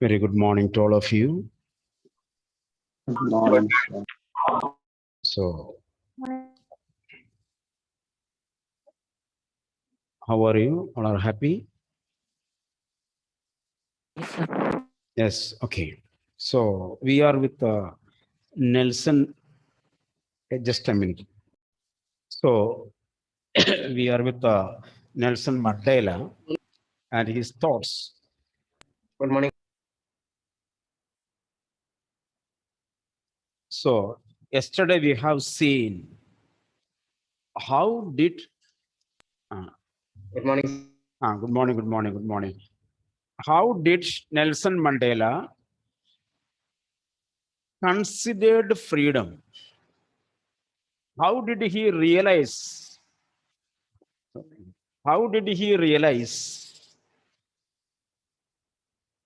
Very good morning to all of you. Good morning, sir. So, how are you? All are happy? Yes, okay. So, we are with Nelson. Just a minute. So, we are with Nelson Mandela and his thoughts. Good morning. So, yesterday we have seen how did. Uh, Good morning. good morning, good morning, good morning. How did Nelson Mandela considered freedom? How did he realize? How did he realize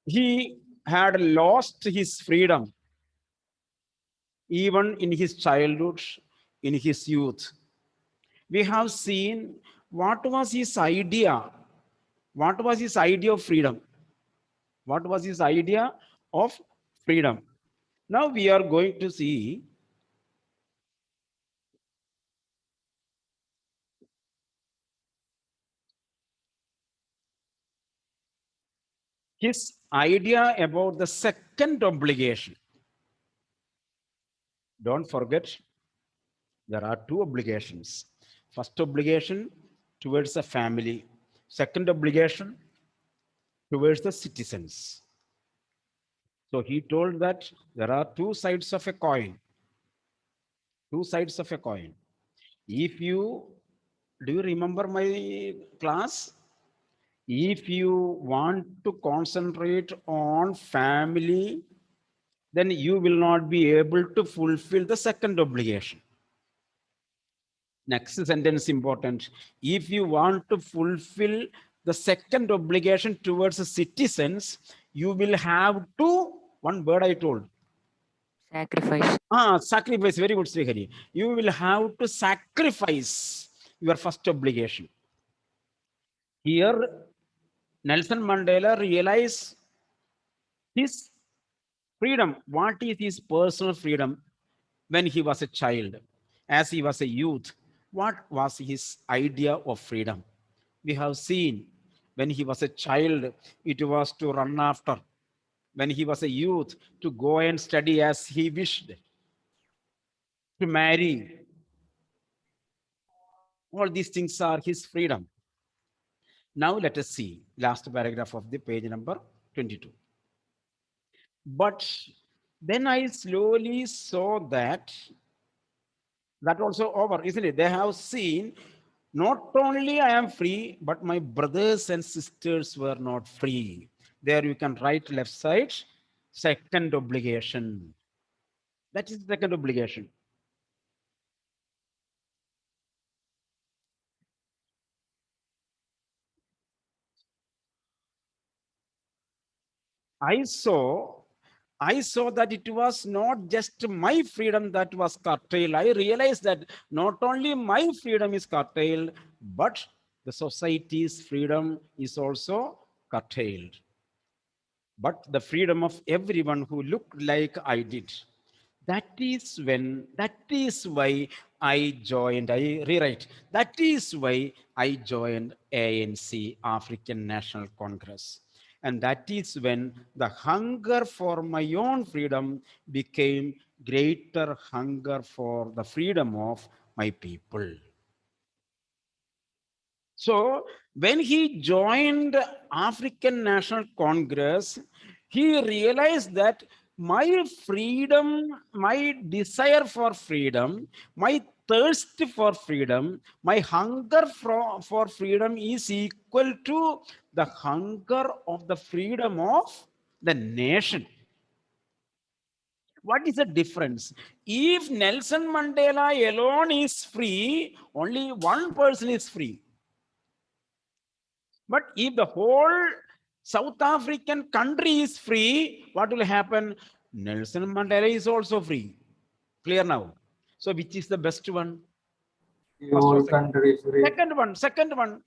he had lost his freedom even in his childhood, in his youth? We have seen what was his idea. What was his idea of freedom? What was his idea of freedom? Now we are going to see his idea about the second obligation. Don't forget, there are two obligations. First obligation towards a family, second obligation towards the citizens. So he told that there are two sides of a coin. Two sides of a coin. If you do you remember my class? If you want to concentrate on family, then you will not be able to fulfill the second obligation. Next sentence important. If you want to fulfill the second obligation towards the citizens, you will have to, one word I told. Sacrifice. Sacrifice. Very good, Srihari. You will have to sacrifice your first obligation. Here, Nelson Mandela realized his freedom. What is his personal freedom when he was a child? As he was a youth, what was his idea of freedom? We have seen when he was a child, it was to run after. When he was a youth, to go and study as he wished, to marry. All these things are his freedom. Now let us see last paragraph of the page number 22. But then I slowly saw that also over, isn't it? They have seen not only I am free, but my brothers and sisters were not free. There you can write left side, second obligation. That is the second obligation. I saw that it was not just my freedom that was curtailed. I realized that not only my freedom is curtailed, but the society's freedom is also curtailed. But the freedom of everyone who looked like I did. That is why I joined, I rewrite, that is why I joined ANC, African National Congress. And that is when the hunger for my own freedom became greater hunger for the freedom of my people. So when he joined African National Congress, he realized that my freedom, my desire for freedom, my thirst for freedom, my hunger for freedom is equal to the hunger of the freedom of the nation. What is the difference? If Nelson Mandela alone is free, only one person is free. But if the whole South African country is free, what will happen? Nelson Mandela is also free. Clear now? So which is the best one? The whole country is free. Second one.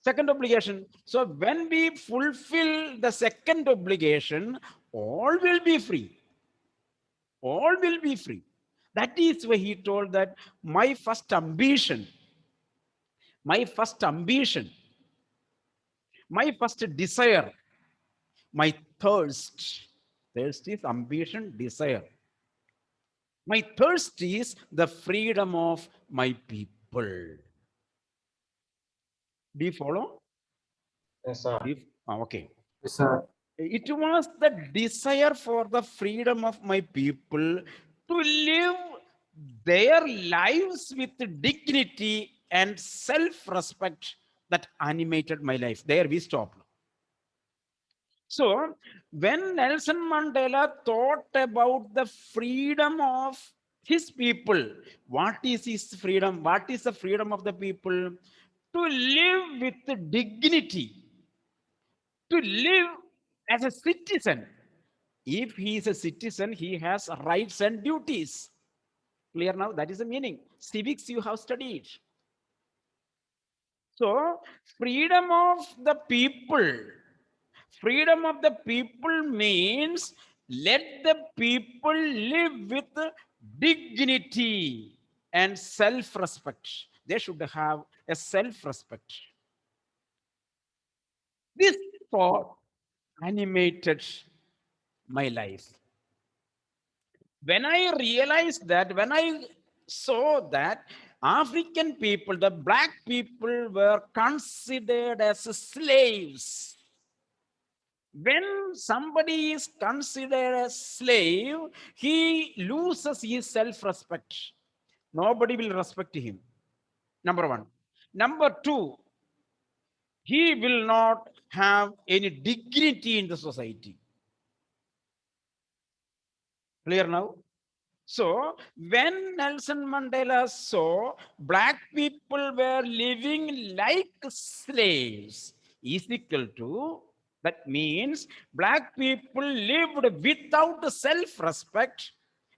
Second obligation. So when we fulfill the second obligation, all will be free. All will be free. That is why he told that my first ambition, my first ambition, my first desire, my thirst. Thirst is ambition, desire. My thirst is the freedom of my people. Do you follow? Yes, sir. Okay. Yes, sir. It was the desire for the freedom of my people to live their lives with dignity and self-respect that animated my life. There we stopped. So when Nelson Mandela thought about the freedom of his people, what is his freedom? What is the freedom of the people? To live with dignity, to live as a citizen. If he is a citizen, he has rights and duties. Clear now? That is the meaning. Civics you have studied. So, freedom of the people. Freedom of the people means let the people live with dignity and self-respect. They should have a self-respect. This thought animated my life. When I realized that, when I saw that African people, the black people were considered as slaves. When somebody is considered a slave, he loses his self-respect. Nobody will respect him. Number one. Number two, he will not have any dignity in the society. Clear now? So, when Nelson Mandela saw black people were living like slaves, is equal to, that means black people lived without self-respect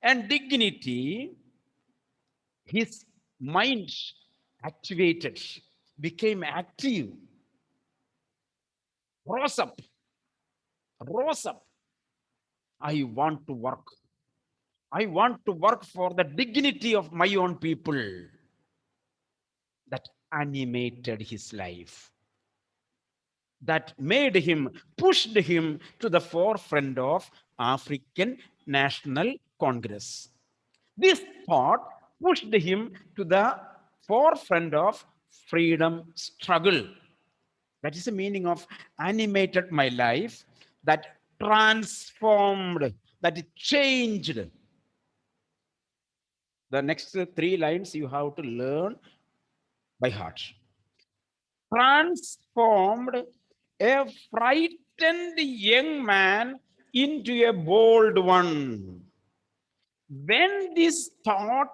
and dignity, his mind activated, became active, rose up, rose up. I want to work. I want to work for the dignity of my own people. That animated his life. That made him, pushed him to the forefront of African National Congress. This thought pushed him to the forefront of freedom struggle. That is the meaning of animated my life, that transformed, that it changed. The next three lines you have to learn by heart. Transformed a frightened young man into a bold one. When this thought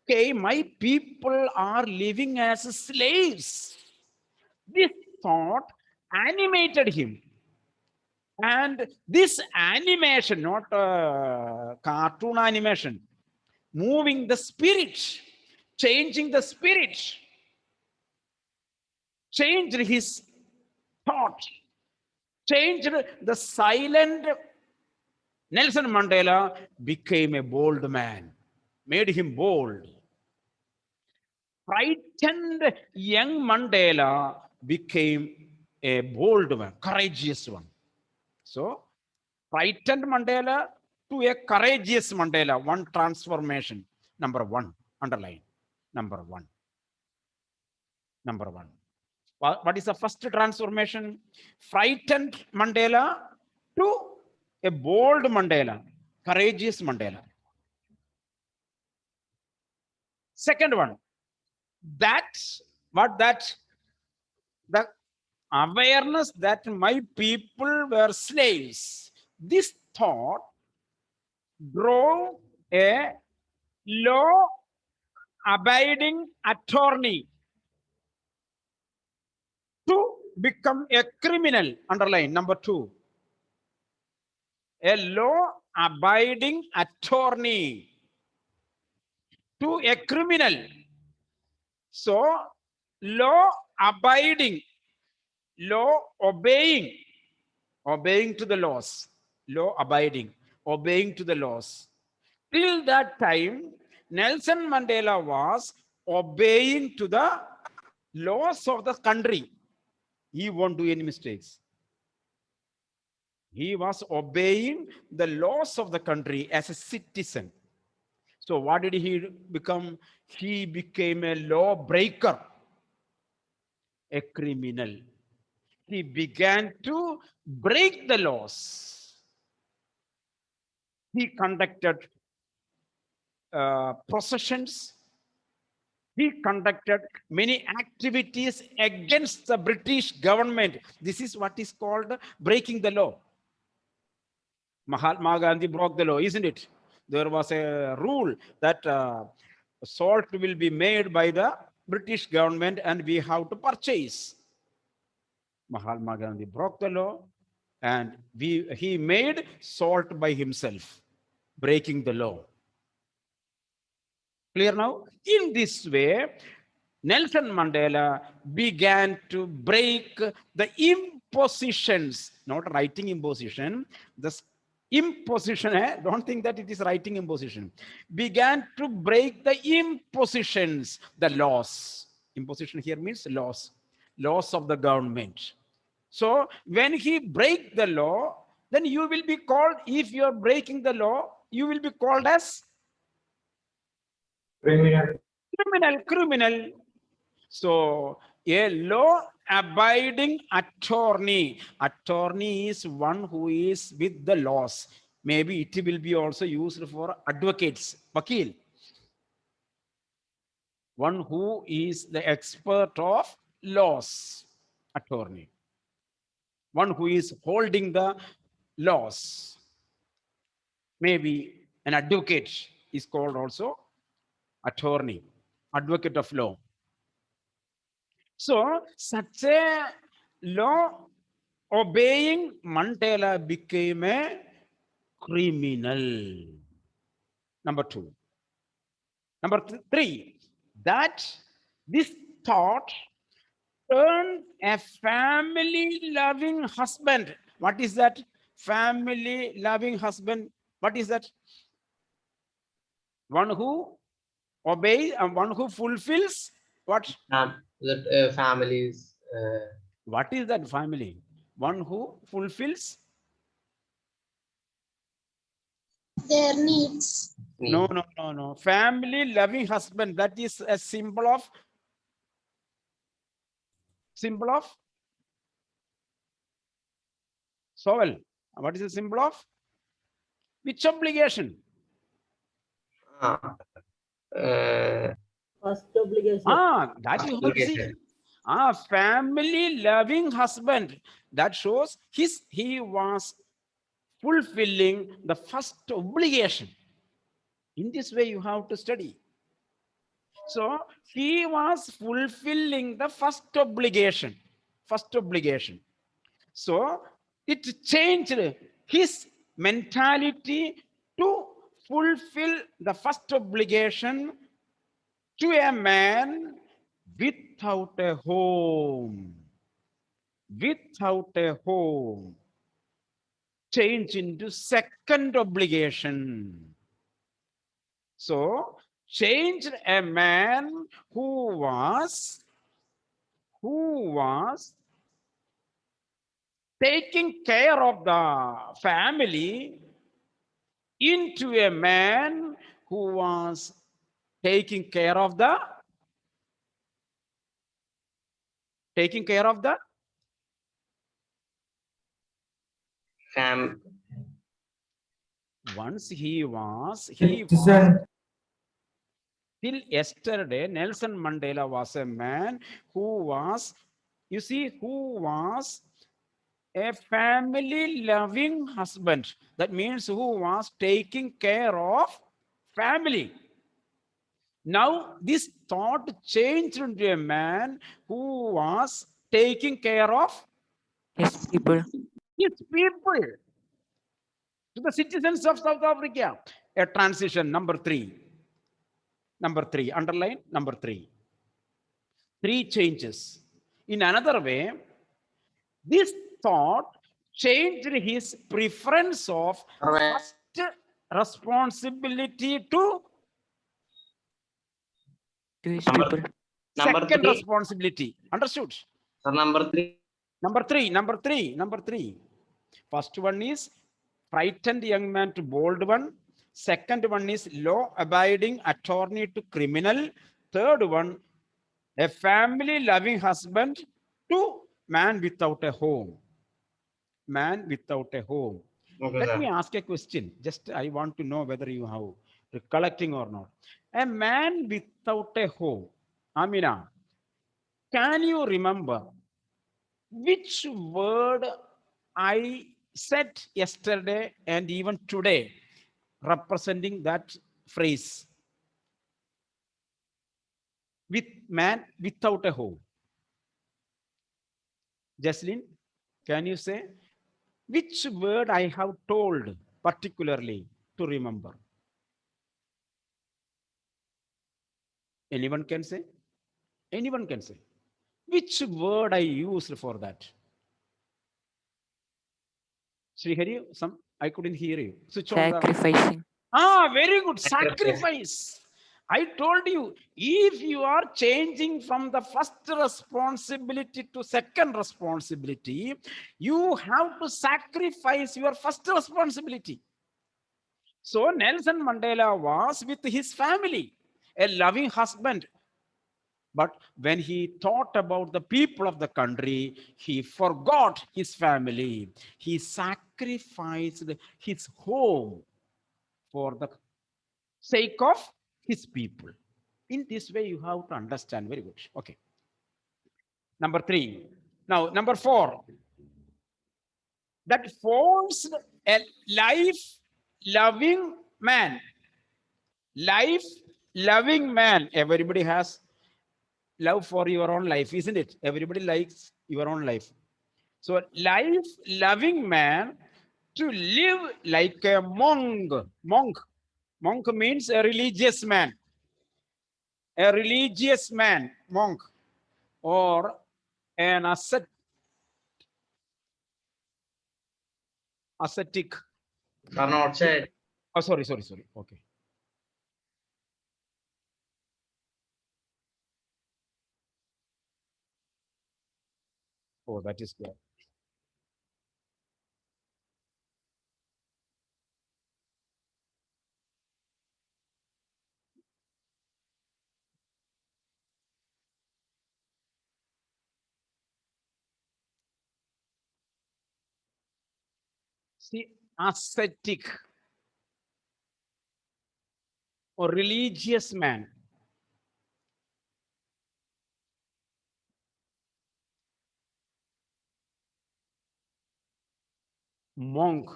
came, my people are living as slaves. This thought animated him. And this animation, not cartoon animation, moving the spirit, changing the spirit, changed his thought, changed the silent Nelson Mandela became a bold man, made him bold. Frightened young Mandela became a bold one, courageous one. So, frightened Mandela to a courageous Mandela, one transformation. Number one, underline. Number one. Number one. What is the first transformation? Frightened Mandela to a bold Mandela, courageous Mandela. Second one, that's what that the awareness that my people were slaves. This thought drove a law abiding attorney to become a criminal. Underline number two. A law abiding attorney to a criminal. So, law abiding, law obeying, obeying to the laws, law abiding, obeying to the laws. Till that time, Nelson Mandela was obeying to the laws of the country. He won't do any mistakes. He was obeying the laws of the country as a citizen. So what did he become? He became a lawbreaker, a criminal. He began to break the laws. He conducted processions. He conducted many activities against the British government. This is what is called breaking the law. Mahatma Gandhi broke the law, isn't it? There was a rule that salt will be made by the British government and we have to purchase. Mahatma Gandhi broke the law and he made salt by himself, breaking the law. Clear now? In this way, Nelson Mandela began to break the impositions, not writing imposition, the imposition, don't think that it is writing imposition, began to break the impositions, the laws. Imposition here means laws, laws of the government. So when he break the law, then you will be called, if you are breaking the law, you will be called as Criminal. criminal. So a law-abiding attorney. Attorney is one who is with the laws. Maybe it will be also used for advocates, vakil. One who is the expert of laws, attorney. One who is holding the laws. Maybe an advocate is called also attorney, advocate of law. So such a law obeying Mandela became a criminal. Number two. Number three, that this thought turned a family loving husband. What is that? Family loving husband. What is that? One who obeys and one who fulfills what? That families. What is that family? One who fulfills their needs. no, no, no, no. Family loving husband. That is a symbol of soul. What is the symbol of? Which obligation? First obligation. That you have to see. Family loving husband. That shows he was fulfilling the first obligation. In this way, you have to study. So he was fulfilling the first obligation. So it changed his mentality to fulfill the first obligation to a man without a home. Without a home. Change into second obligation. So changed a man who was taking care of the family into a man who was taking care of the once he was till yesterday, Nelson Mandela was a man who was a family loving husband. That means who was taking care of family. Now this thought changed into a man who was taking care of His people. his people, to the citizens of South Africa. A transition. Number three, underline number three. Three changes. In another way, This thought changed his preference of first responsibility to his Number people. number second three. responsibility. Understood? Sir, number three. Number three. First one is frightened young man to bold one. Second one is law abiding attorney to criminal. Third one, a family loving husband to man without a home. Man without a home. Okay, Let sir. me ask a question. Just I want to know whether you have recollecting or not. A man without a home. Amina, can you remember which word I said yesterday and even today representing that phrase? With man without a home. Jaslyn, can you say which word I have told particularly to remember? Anyone can say? Anyone can say. Which word I used for that? Srihari, some I couldn't hear you. Switch on the. Sacrificing. Very good. Sacrifice. Sacrifice. I told you, if you are changing from the first responsibility to second responsibility, you have to sacrifice your first responsibility. So Nelson Mandela was with his family, a loving husband. But when he thought about the people of the country, he forgot his family. He sacrificed his home for the sake of his people. In this way, you have to understand. Very good. Okay. Number three. Now, number four. That forced a life loving man. Life loving man. Everybody has love for your own life, isn't it? Everybody likes your own life. So, life loving man to live like a monk. Monk. Monk means a religious man. A religious man, monk, or an ascetic. Sir, no outside. Oh, sorry. Okay. Oh, that is good. See, ascetic or religious man. Monk.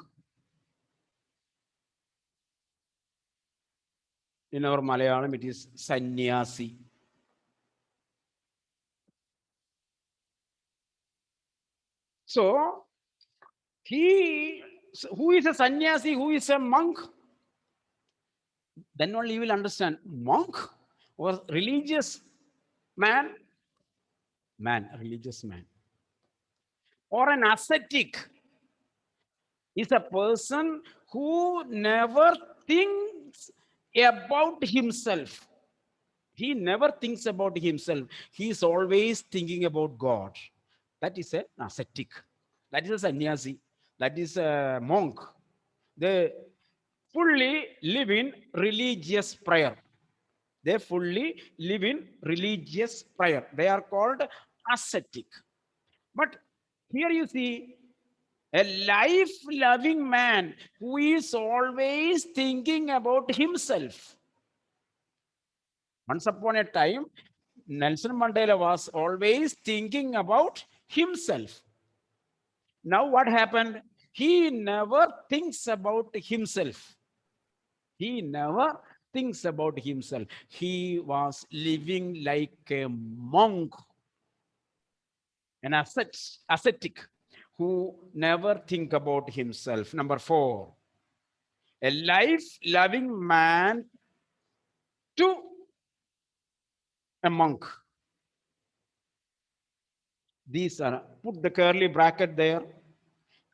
In our Malayalam, it is sannyasi. So, who is a sannyasi, who is a monk? Then only you will understand. Monk or religious man, religious man, or an ascetic is a person who never thinks about himself. He never thinks about himself. He is always thinking about God. That is an ascetic. That is a sannyasi. That is a monk. They fully live in religious prayer. They fully live in religious prayer. They are called ascetic. But here you see a life loving man who is always thinking about himself. Once upon a time, Nelson Mandela was always thinking about himself. Now, what happened? He never thinks about himself. He never thinks about himself. He was living like a monk, an ascetic who never think about himself. Number four, a life-loving man to a monk. These are, put the curly bracket there,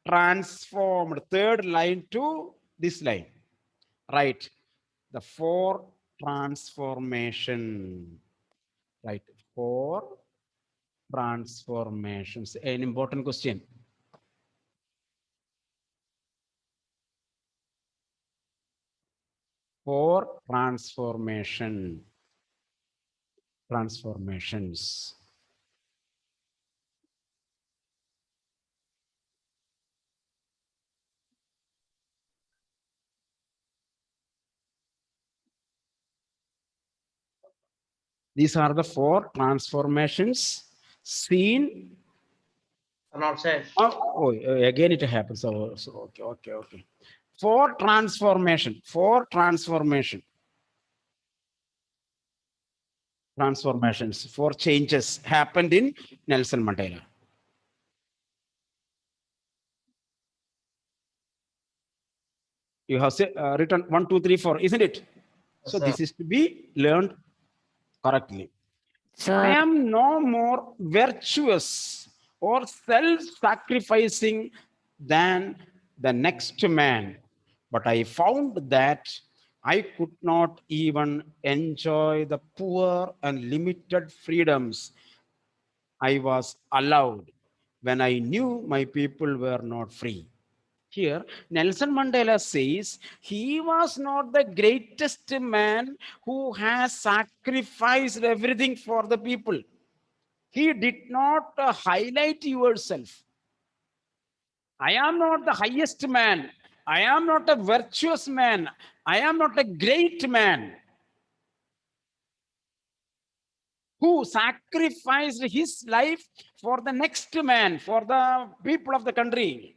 transformed, third line to this line. Right. The four transformation. Right. Four transformations. An important question. Four transformations. These are the four transformations seen. Turn outside. Oh, again it happens. So okay. Four transformations, four changes happened in Nelson Mandela. You have written 1, 2, 3, 4, isn't it? So sir. this is to be learned correctly. I Sir, am no more virtuous or self-sacrificing than the next man, but I found that I could not even enjoy the poor and limited freedoms I was allowed when I knew my people were not free. Here, Nelson Mandela says he was not the greatest man who has sacrificed everything for the people. He did not highlight yourself. I am not the highest man. I am not a virtuous man. I am not a great man who sacrificed his life for the next man, for the people of the country.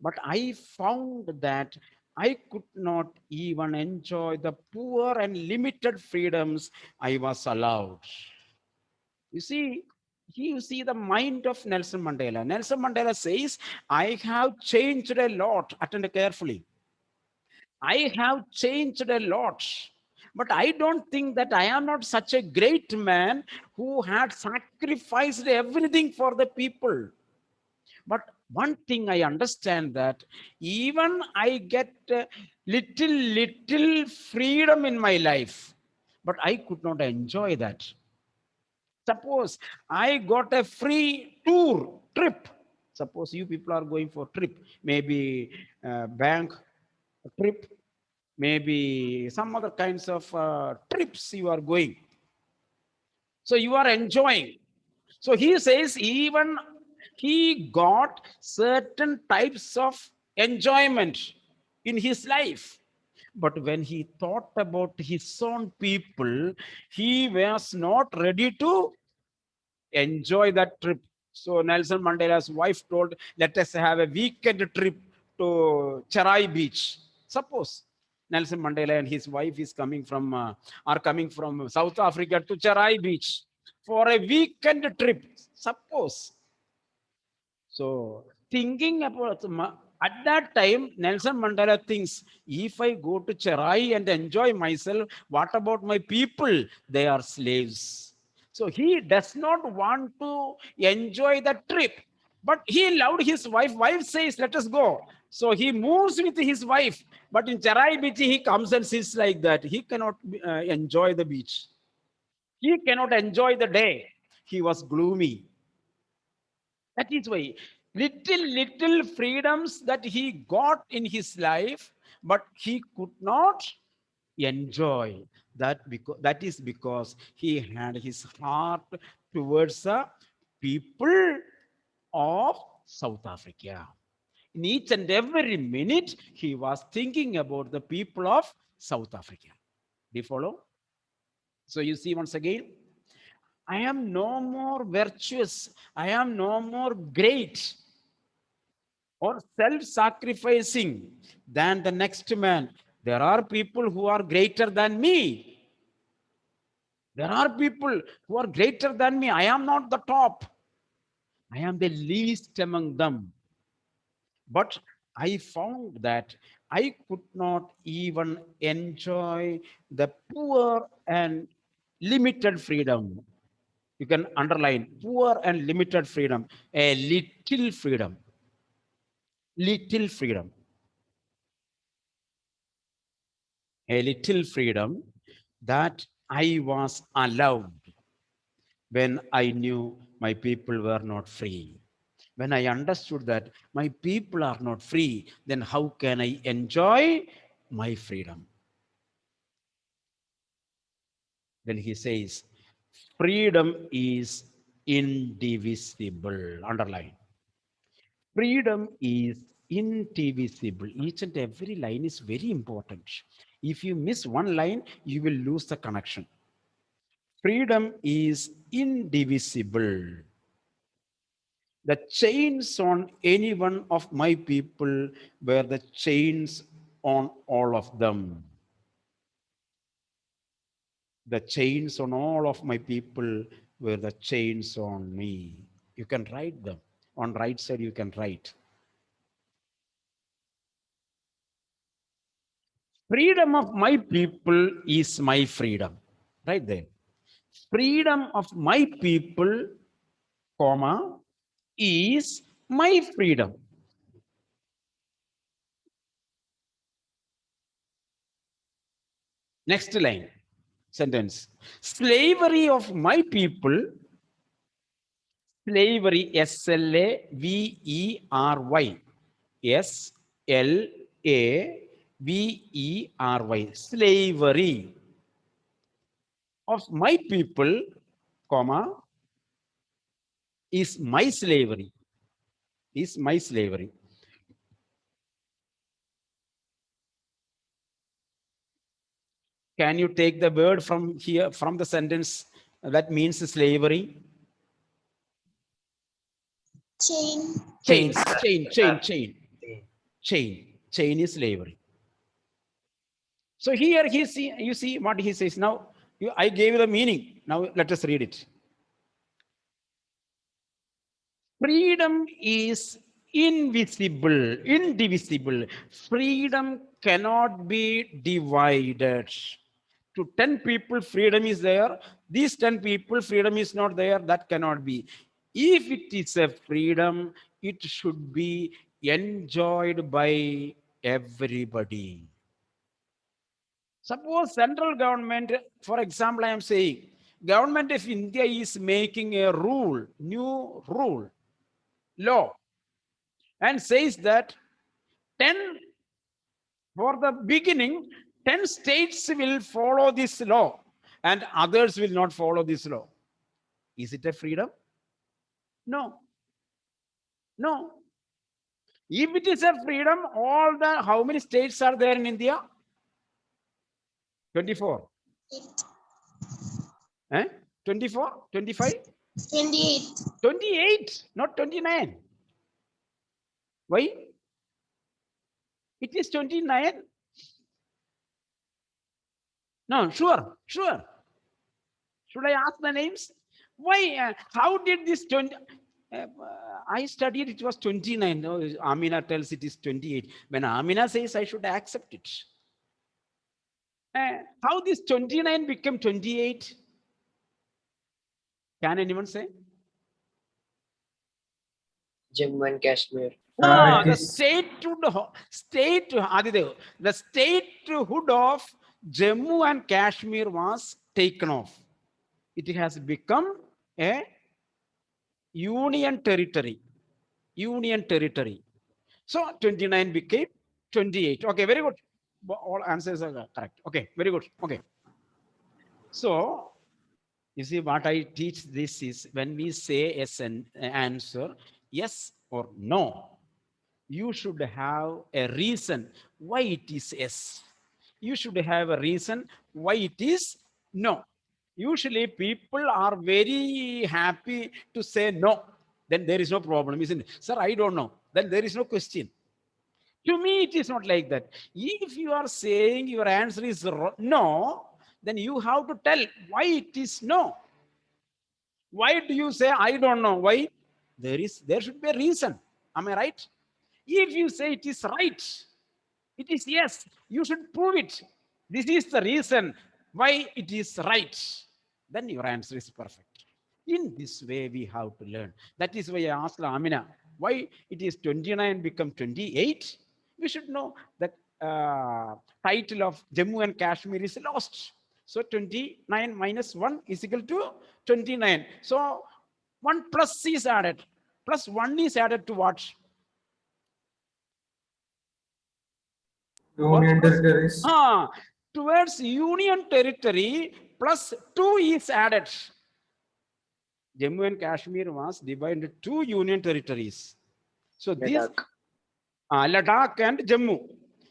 But I found that I could not even enjoy the poor and limited freedoms I was allowed. You see, you see the mind of Nelson Mandela. Nelson Mandela says, I have changed a lot. Attend carefully. I have changed a lot. But I don't think that I am not such a great man who had sacrificed everything for the people. But one thing I understand that even I get little freedom in my life, but I could not enjoy that. Suppose I got a free tour trip. Suppose you people are going for trip, maybe bank trip, maybe some other kinds of trips you are going. So you are enjoying. So he says even he got certain types of enjoyment in his life. But when he thought about his own people, he was not ready to enjoy that trip. So Nelson Mandela's wife told, let us have a weekend trip to Charai Beach. Suppose Nelson Mandela and his wife are coming from South Africa to Charai Beach for a weekend trip. Suppose. So thinking about at that time, Nelson Mandela thinks, if I go to Cherai and enjoy myself, what about my people? They are slaves. So he does not want to enjoy the trip, but he loved his wife. Wife says, let us go. So he moves with his wife. But in Cherai Beach, he comes and sits like that. He cannot enjoy the beach. He cannot enjoy the day. He was gloomy. That is why little freedoms that he got in his life, but he could not enjoy that, because that is because he had his heart towards the people of South Africa. In each and every minute, he was thinking about the people of South Africa. Do you follow? So you see once again, I am no more virtuous. I am no more great or self-sacrificing than the next man. There are people who are greater than me. There are people who are greater than me. I am not the top. I am the least among them. But I found that I could not even enjoy the poor and limited freedom. You can underline poor and limited freedom, a little freedom. Little freedom. A little freedom that I was allowed when I knew my people were not free. When I understood that my people are not free, then how can I enjoy my freedom? Then he says, freedom is indivisible. Underline. Freedom is indivisible. Each and every line is very important. If you miss one line, you will lose the connection. Freedom is indivisible. The chains on any one of my people were the chains on all of them. The chains on all of my people were the chains on me. You can write them. On right side, you can write. Freedom of my people is my freedom. Right there. Freedom of my people, comma, is my freedom. Next line, sentence. Slavery of my people, slavery, Slavery, Slavery, slavery of my people, comma, is my slavery, is my slavery. Can you take the word from here, from the sentence that means slavery? Chain. Chain, chain is slavery. So here you see what he says. Now, I gave you the meaning. Now let us read it. Freedom is indivisible. Freedom cannot be divided. To 10 people, freedom is there. These 10 people, freedom is not there. That cannot be. If it is a freedom, it should be enjoyed by everybody. Suppose central government, for example, I am saying, government of India is making a rule, new rule, law, and says that 10, for the beginning, 10 states will follow this law and others will not follow this law. Is it a freedom? No. No. If it is a freedom, how many states are there in India? 24. 24? 25? 28. 28, not 29. Why? It is 29. No, sure. Should I ask the names? Why? How did this 20? I studied it was 29. No, Amina tells it is 28. When Amina says I should accept it. How this 29 became 28? Can anyone say? Jammu and Kashmir. The statehood of Jammu and Kashmir was taken off. It has become a union territory. So 29 became 28. Okay, very good. All answers are correct. Okay, very good. Okay. So you see what I teach this is when we say yes and answer yes or no, you should have a reason why it is yes. You should have a reason why it is no. Usually people are very happy to say no. Then there is no problem, isn't it? Sir, I don't know. Then there is no question. To me, it is not like that. If you are saying your answer is no, then you have to tell why it is no. Why do you say I don't know? Why? There should be a reason. Am I right? If you say it is right, it is yes, you should prove it. This is the reason why it is right. Then your answer is perfect. In this way, we have to learn. That is why I asked Amina, why it is 29 become 28? We should know that title of Jammu and Kashmir is lost. So 29 minus 1 is equal to 29. So 1 plus is added. Plus 1 is added to what? Union territories. Towards Union territory, plus 2 is added. Jammu and Kashmir was divided into 2 union territories. So this Ladakh and Jammu.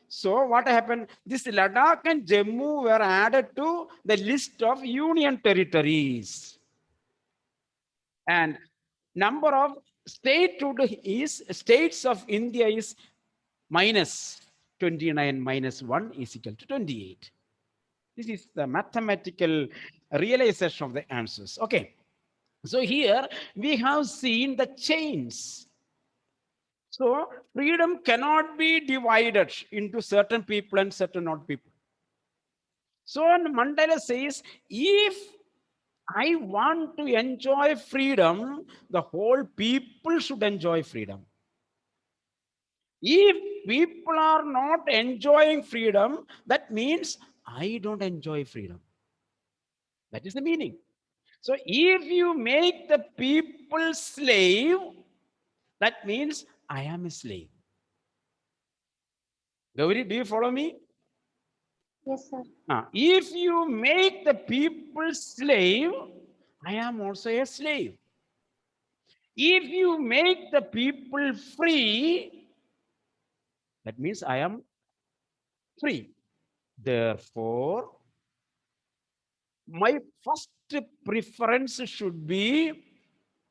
So what happened? This Ladakh and Jammu were added to the list of union territories. And number of states of India is minus 29 minus 1 is equal to 28. This is the mathematical realization of the answers. Okay. So here we have seen the chains. So freedom cannot be divided into certain people and certain not people. So Mandela says, if I want to enjoy freedom, the whole people should enjoy freedom. If people are not enjoying freedom, that means I don't enjoy freedom. That is the meaning. So if you make the people slave, that means I am a slave. Gauri, do you follow me? Yes, sir. If you make the people slave, I am also a slave. If you make the people free, that means I am free. Therefore, my first preference should be,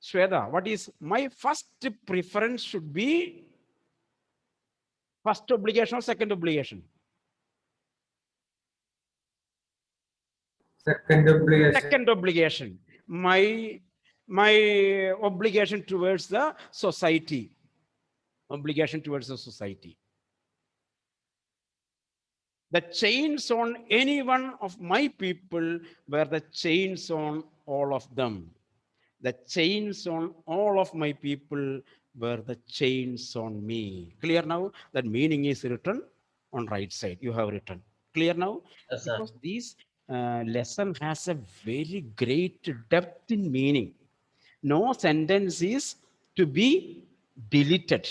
Shweta, what is my first preference should be first obligation or second obligation? Second obligation. Second obligation. My obligation towards the society. Obligation towards the society. The chains on any one of my people were the chains on all of them. The chains on all of my people were the chains on me. Clear now? That meaning is written on right side. You have written. Clear now? Yes, sir. Because this lesson has a very great depth in meaning. No sentence is to be deleted.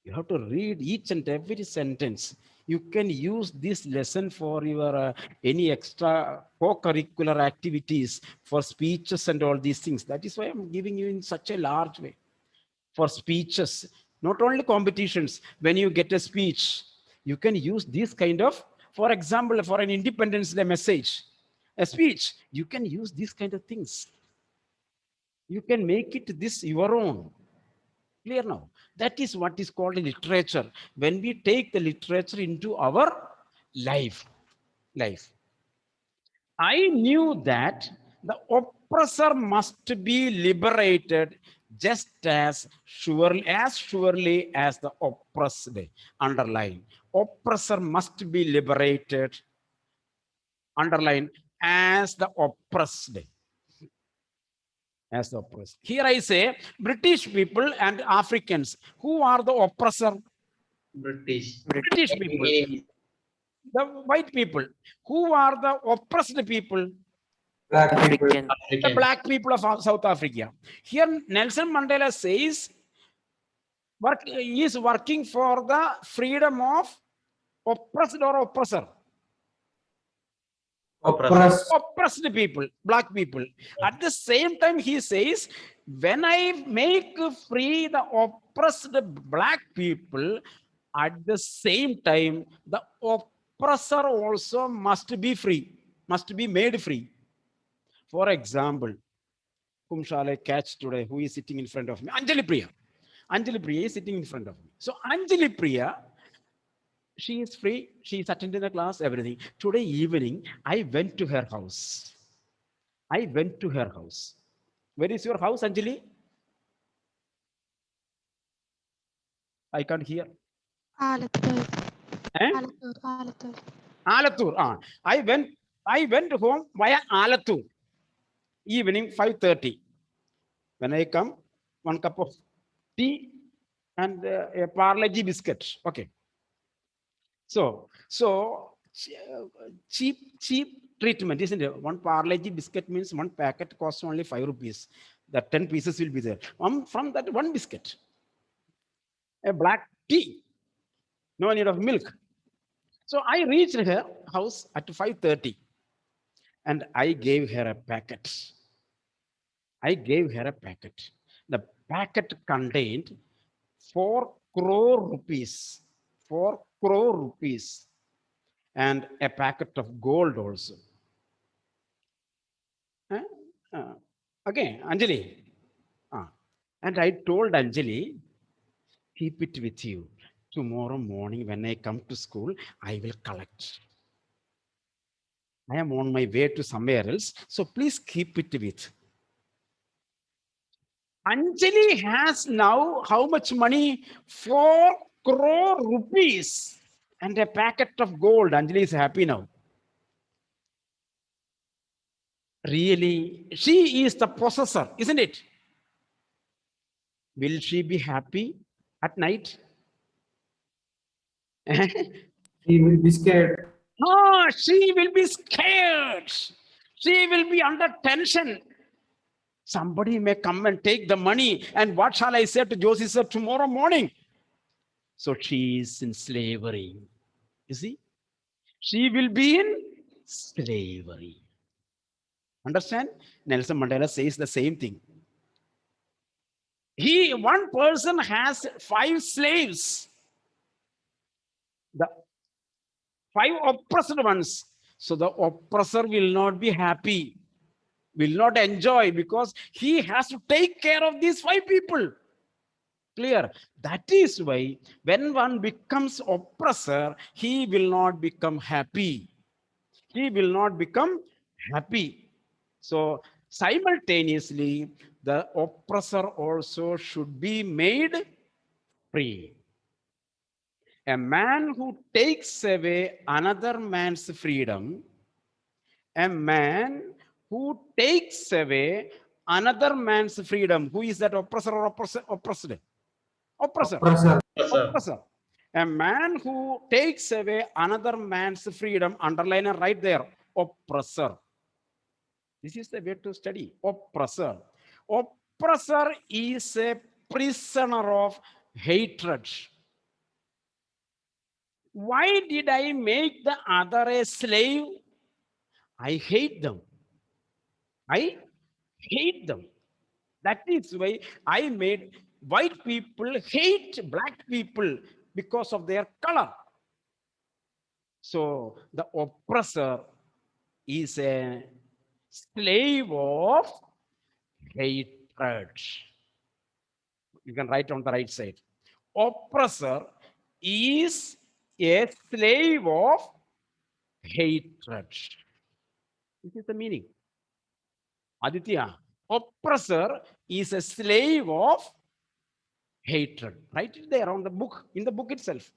You have to read each and every sentence. You can use this lesson for your any extra co-curricular activities, for speeches and all these things. That is why I'm giving you in such a large way. For speeches, not only competitions. When you get a speech, you can use this kind of, for example, for an Independence Day message, a speech, you can use these kind of things. You can make it this your own. Clear now? That is what is called literature. When we take the literature into our life. I knew that the oppressor must be liberated just as surely as the oppressed. Underline. Oppressor must be liberated. Underline, as the oppressed. As the oppressed. Here I say British people and Africans. Who are the oppressor? British. British people. The white people. Who are the oppressed people? Black people. African. The African. black people of South Africa. Here Nelson Mandela says he is working for the freedom of oppressed or oppressor. Oppressed. Oppressed people, black people. At the same time, he says, when I make free the oppressed black people, at the same time, the oppressor also must be free, must be made free. For example, whom shall I catch today? Who is sitting in front of me? Anjali Priya. Anjali Priya is sitting in front of me. So Anjali Priya, she is free. She is attending the class, everything. Today evening, I went to her house. I went to her house. Where is your house, Anjali? I can't hear. Alatur. Eh? Alatur. Alatur. I went home via Alatur. Evening 5:30. When I come, 1 cup of tea and a Parle-G biscuit. Okay. So cheap treatment, isn't it? One Parle-G biscuit means one packet costs only 5 rupees. That 10 pieces will be there. From that one biscuit, a black tea, no need of milk. So I reached her house at 5:30 and I gave her a packet. I gave her a packet. The packet contained 4 crore rupees. 4 crore rupees. And a packet of gold also. Okay, Anjali. And I told Anjali, keep it with you. Tomorrow morning when I come to school, I will collect. I am on my way to somewhere else, so please keep it with. Anjali has now how much money? 4 crore rupees and a packet of gold. Anjali is happy now. Really, she is the possessor, isn't it? Will she be happy at night? He will be scared. No, she will be scared. She will be under tension. Somebody may come and take the money. And what shall I say to Josie sir tomorrow morning? So she is in slavery. You see? She will be in slavery. Understand? Nelson Mandela says the same thing. One person has 5 slaves. The 5 oppressed ones. So the oppressor will not be happy, will not enjoy, because he has to take care of these 5 people. Clear? That is why when one becomes oppressor, he will not become happy. He will not become happy. So simultaneously, the oppressor also should be made free. A man who takes away another man's freedom, a man who takes away another man's freedom. Who is that oppressor or oppressed? Oppressor. Oppressor. Yes, sir. Oppressor. A man who takes away another man's freedom, underline and right there, oppressor. This is the way to study. Oppressor. Oppressor is a prisoner of hatred. Why did I make the other a slave? I hate them. I hate them. That is why I made white people hate black people because of their color. So the oppressor is a slave of hatred. You can write on the right side. Oppressor is a slave of hatred. This is the meaning. Aditya, oppressor is a slave of hatred. Write it there on the book, in the book itself.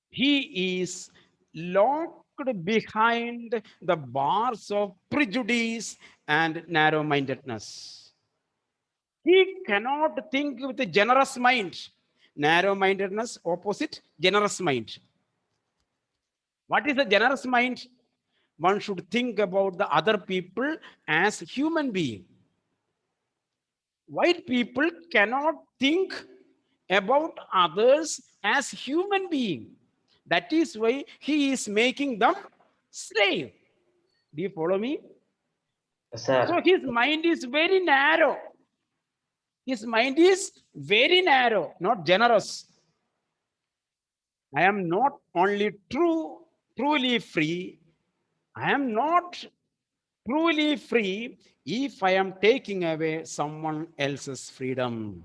He is locked behind the bars of prejudice and narrow-mindedness. He cannot think with a generous mind. Narrow-mindedness, opposite, generous mind. What is a generous mind? One should think about the other people as human being. White people cannot think about others as human being. That is why he is making them slave. Do you follow me? Yes, sir. So his mind is very narrow. His mind is very narrow, not generous. I am not only truly free, I am not truly free if I am taking away someone else's freedom.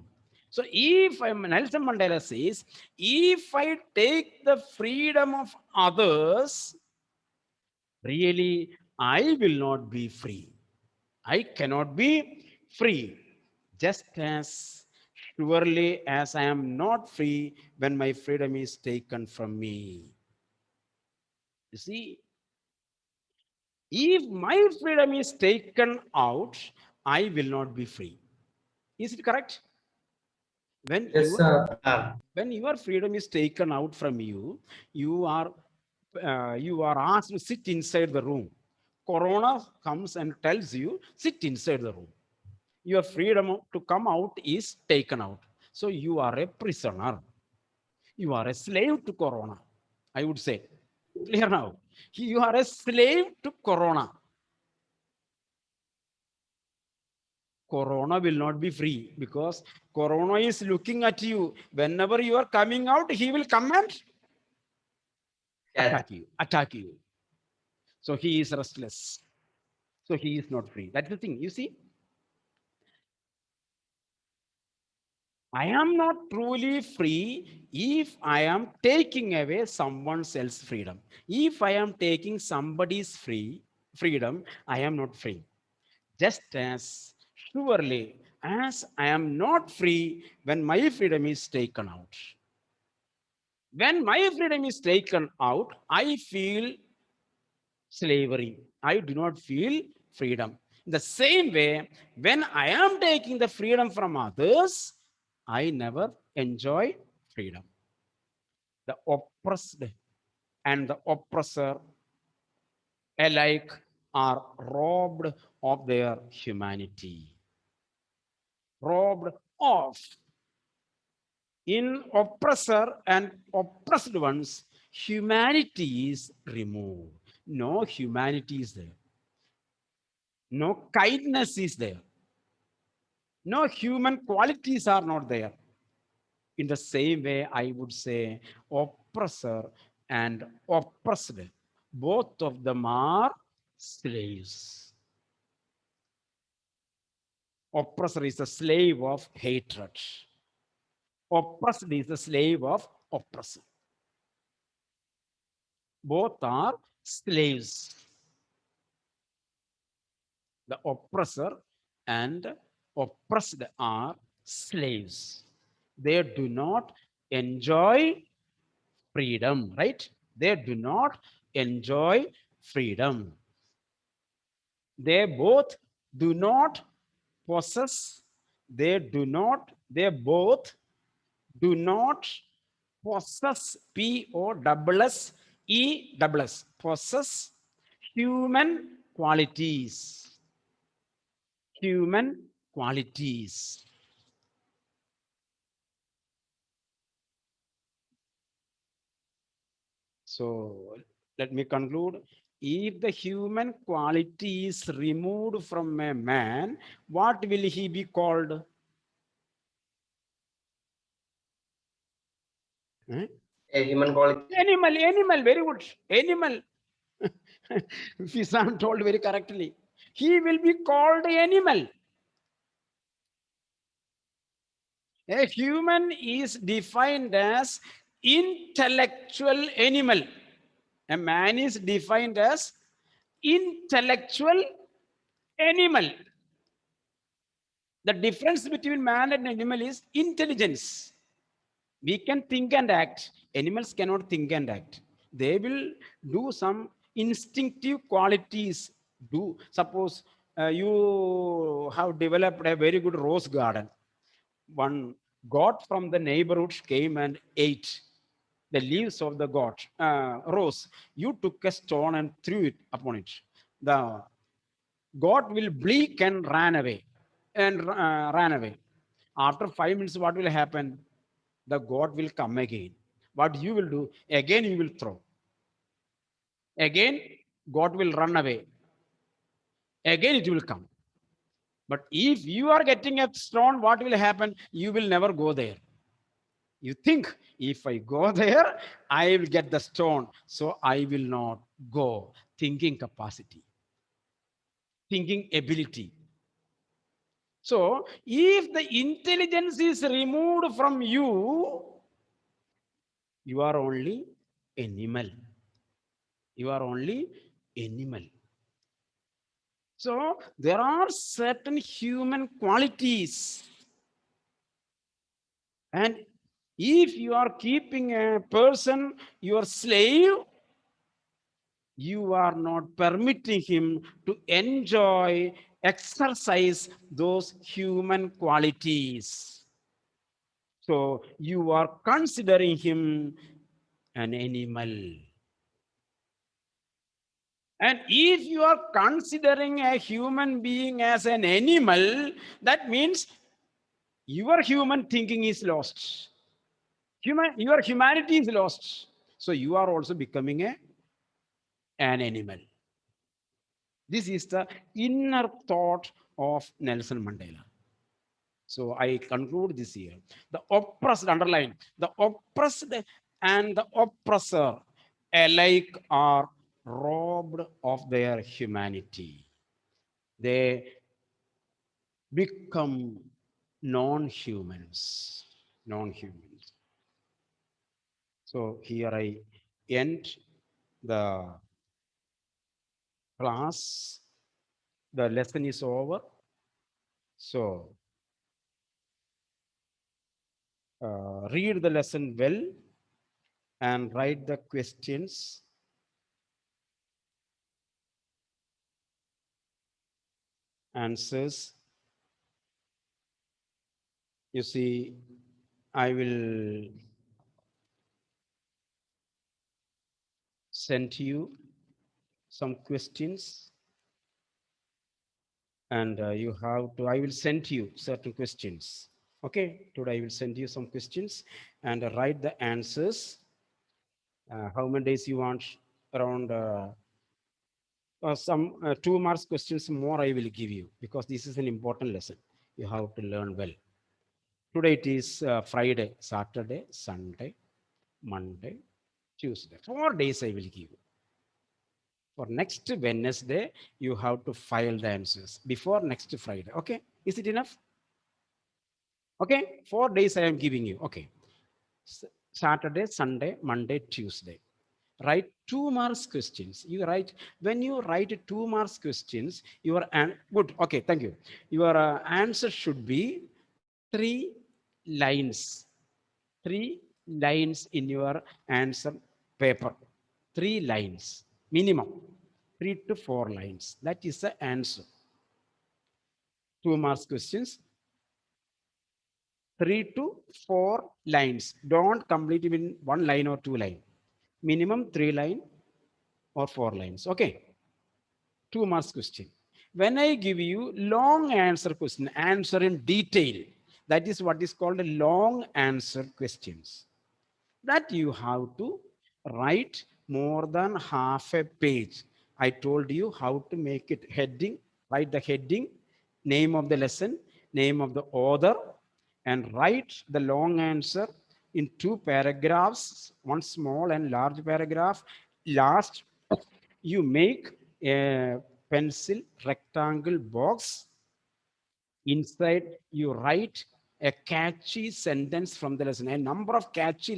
So if Nelson Mandela says, if I take the freedom of others, really, I will not be free. I cannot be free. Just as surely as I am not free when my freedom is taken from me. You see, if my freedom is taken out, I will not be free. Is it correct? When Yes, sir. when your freedom is taken out from you, you are asked to sit inside the room. Corona comes and tells you, sit inside the room. Your freedom to come out is taken out. So you are a prisoner. You are a slave to Corona, I would say. Clear now? You are a slave to Corona. Corona will not be free because Corona is looking at you. Whenever you are coming out, he will come and attack you. Attack you. So he is restless. So he is not free. That's the thing. You see, I am not truly free if I am taking away someone else's freedom. If I am taking somebody's freedom, I am not free. Just as surely as I am not free when my freedom is taken out. When my freedom is taken out, I feel slavery. I do not feel freedom. In the same way, when I am taking the freedom from others, I never enjoy freedom. The oppressed and the oppressor alike are robbed of their humanity. Robbed of. In oppressor and oppressed ones, humanity is removed. No humanity is there. No kindness is there. No human qualities are not there. In the same way, I would say oppressor and oppressed, both of them are slaves. Oppressor is a slave of hatred. Oppressed is the slave of oppressor. Both are slaves. The oppressor and oppressed are slaves. They do not enjoy freedom, right? They do not enjoy freedom. They both do not possess, they both do not possess, P-O-S-S-E-S-S, possess human qualities. Human qualities. So let me conclude. If the human quality is removed from a man, what will he be called? A human quality. Animal, very good. Animal. Fisan told very correctly. He will be called animal. A human is defined as intellectual animal. A man is defined as intellectual animal. The difference between man and animal is intelligence. We can think and act. Animals cannot think and act. They will do some instinctive qualities. Suppose you have developed a very good rose garden. One goat from the neighborhood came and ate the leaves of the rose. You took a stone and threw it upon it. The goat will bleak and ran away. After 5 minutes, what will happen? The goat will come again. What you will do? Again, you will throw. Again, goat will run away. Again, it will come. But if you are getting a stone, what will happen? You will never go there. You think, if I go there, I will get the stone. So I will not go. Thinking capacity, thinking ability. So if the intelligence is removed from you, you are only animal. You are only animal. So there are certain human qualities. And if you are keeping a person your slave, you are not permitting him to enjoy exercise those human qualities. So you are considering him an animal. And if you are considering a human being as an animal, that means your human thinking is lost. Your humanity is lost. So you are also becoming an animal. This is the inner thought of Nelson Mandela. So I conclude this here. The oppressed, underline, the oppressed and the oppressor alike are robbed of their humanity. They become non-humans. Non-humans. So here I end the class. The lesson is over. So read the lesson well and write the questions. Answers. You see, I will send you some questions and you have to, I will send you certain questions. Okay, today I will send you some questions and write the answers. How many days you want? Around some 2 marks questions more I will give you, because this is an important lesson. You have to learn well. Today it is Friday, Saturday, Sunday, Monday, Tuesday. 4 days I will give you. For next Wednesday, you have to file the answers before next Friday. Okay, is it enough? Okay, 4 days I am giving you. Okay, Saturday, Sunday, Monday, Tuesday. Write 2 marks questions. You write, when you write 2 marks questions, your good. Okay, thank you. Your answer should be 3 lines. 3 lines in your answer paper. 3 lines minimum. 3 to 4 lines. That is the answer. 2 marks questions. 3 to 4 lines. Don't complete it in 1 line or 2 line. Minimum 3 line or 4 lines. Okay. 2 marks question. When I give you long answer question, answer in detail, that is what is called a long answer questions. That you have to write more than half a page. I told you how to make it heading, write the heading, name of the lesson, name of the author, and write the long answer in 2 paragraphs, one small and large paragraph. Last, you make a pencil rectangle box. Inside, you write a catchy sentence from the lesson. A number of catchy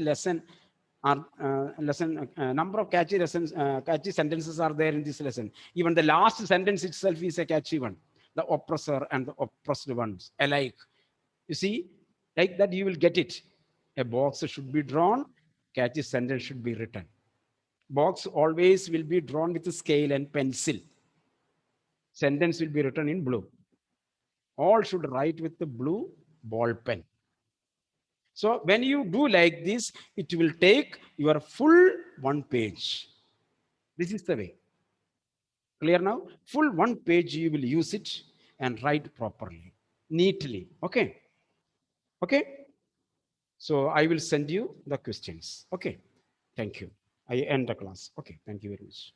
number of catchy lessons, catchy sentences are there in this lesson. Even the last sentence itself is a catchy one. The oppressor and the oppressed ones alike. You see, like that you will get it. A box should be drawn, catchy sentence should be written. Box always will be drawn with a scale and pencil. Sentence will be written in blue. All should write with the blue ball pen. So when you do like this, it will take your full 1 page. This is the way. Clear now? Full 1 page you will use it and write properly, neatly. Okay. Okay. So I will send you the questions. Okay. Thank you. I end the class. Okay. Thank you very much.